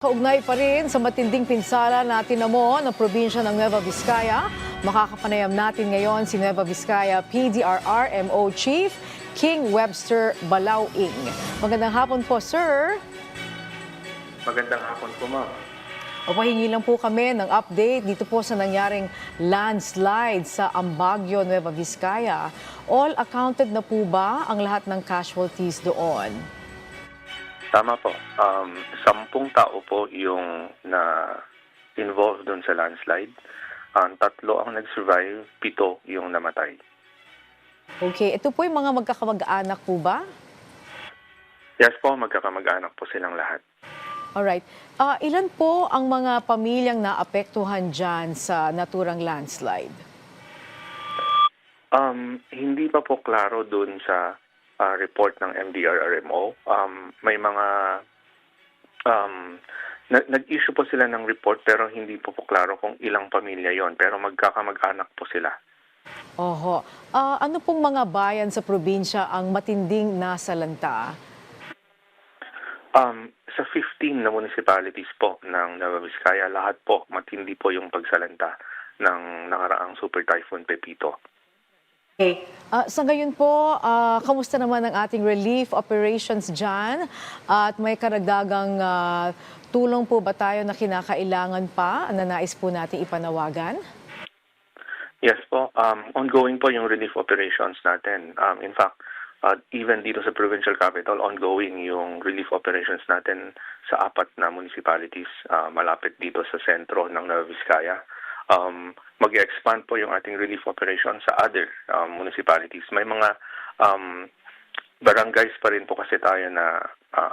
Kaugnay pa rin sa matinding pinsala na tinamo ng probinsya ng Nueva Vizcaya, makakapanayam natin ngayon si Nueva Vizcaya PDRRMO Chief King Webster Balauing. Magandang hapon po, sir. Magandang hapon po, ma'am. Pahingi lang po kami ng update dito po sa nangyaring landslide sa Ambagyo, Nueva Vizcaya. All accounted na po ba ang lahat ng casualties doon? Tama po. 10 tao po yung na-involved dun sa landslide. 3 ang nag-survive, 7 yung namatay. Okay, ito po yung mga magkakamag-anak po ba? Yes po, magkakamag-anak po silang lahat. Alright. Ilan po ang mga pamilyang naapektuhan dyan sa naturang landslide? Hindi pa po klaro dun sa report ng MDRRMO. May mga nag-issue po sila ng report pero hindi po klaro kung ilang pamilya yon, pero magkakamag-anak po sila. Oho. Ano pong mga bayan sa probinsya ang matinding nasalanta? Sa 15 na municipalities po ng Nueva Vizcaya, lahat po matindi po yung pagsalanta ng nakaraang Super Typhoon Pepito. Okay. Sa ngayon po, kamusta naman ang ating relief operations dyan? At may karagdagang tulong po ba tayo na kinakailangan pa na nais po natin ipanawagan? Yes po, ongoing po yung relief operations natin. In fact, even dito sa provincial capital, ongoing yung relief operations natin sa 4 na municipalities malapit dito sa sentro ng Nueva Vizcaya. Mag-expand po yung ating relief operation sa other municipalities. May mga barangays pa rin po kasi tayo na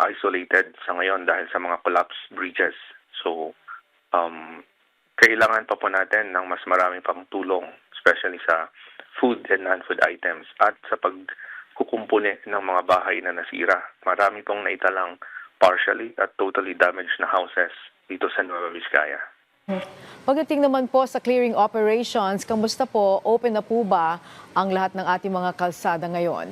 isolated sa ngayon dahil sa mga collapsed bridges. So, kailangan pa po natin ng mas marami pang tulong, especially sa food and non-food items at sa pagkukumpune ng mga bahay na nasira. Marami pong naitalang partially at totally damaged na houses dito sa Nueva Vizcaya. Pagdating naman po sa clearing operations, kamusta po? Open na po ba ang lahat ng ating mga kalsada ngayon?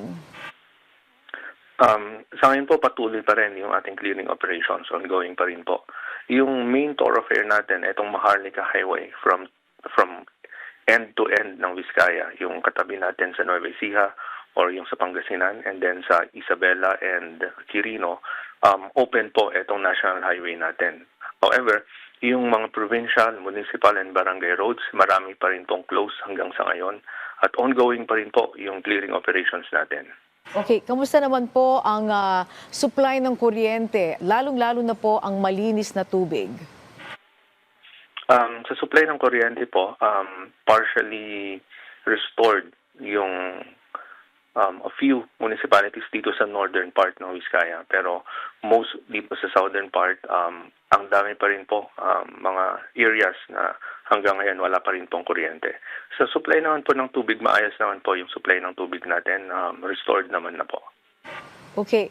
Sa ngayon po, patuloy pa rin yung ating clearing operations. Ongoing pa rin po. Yung main thoroughfare natin, itong Maharlika Highway from end to end ng Vizcaya, yung katabi natin sa Nueva Ecija or yung sa Pangasinan, and then sa Isabela and Quirino, open po itong national highway natin. However, yung mga provincial, municipal, and barangay roads, marami pa rin pong close hanggang sa ngayon. At ongoing pa rin po yung clearing operations natin. Okay, kamusta naman po ang supply ng kuryente, lalong-lalo na po ang malinis na tubig? Sa supply ng kuryente po, partially restored yung a few municipalities dito sa northern part ng Vizcaya, pero most dito sa southern part, ang dami pa rin po mga areas na hanggang ngayon wala pa rin pong kuryente. Sa supply naman po ng tubig, maayos naman po yung supply ng tubig natin, restored naman na po. Okay.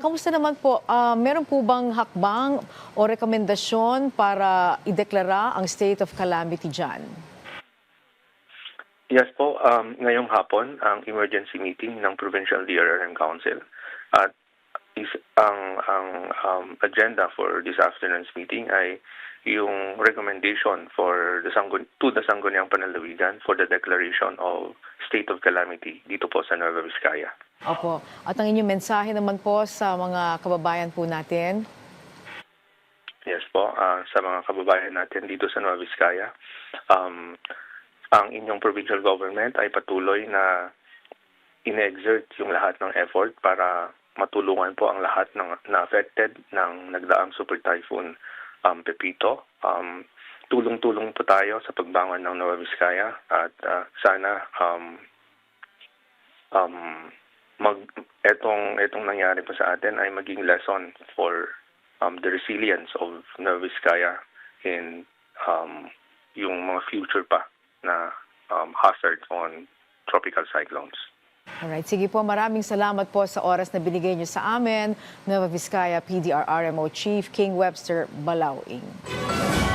Kamusta naman po? Meron po bang hakbang o rekomendasyon para ideklara ang state of calamity dyan? Yes po, ngayong hapon ang emergency meeting ng Provincial DRRM Council at ang agenda for this afternoon's meeting ay yung recommendation for the Sangguniang Panlalawigan for the declaration of state of calamity dito po sa Nueva Vizcaya. Opo. At ang inyong mensahe naman po sa mga kababayan po natin? Yes po, sa mga kababayan natin dito sa Nueva Vizcaya, ang inyong provincial government ay patuloy na ine-exert yung lahat ng effort para matulungan po ang lahat ng na-affected ng nagdaang Super Typhoon Pepito. Tulong-tulong po tayo sa pagbangon ng Nueva Vizcaya at sana etong nangyari po sa atin ay maging lesson for the resilience of Nueva Vizcaya in yung mga future pa na hazard on tropical cyclones. Alright, sige po, maraming salamat po sa oras na binigay niyo sa amin. Nueva Vizcaya PDRRMO Chief King Webster Balauing.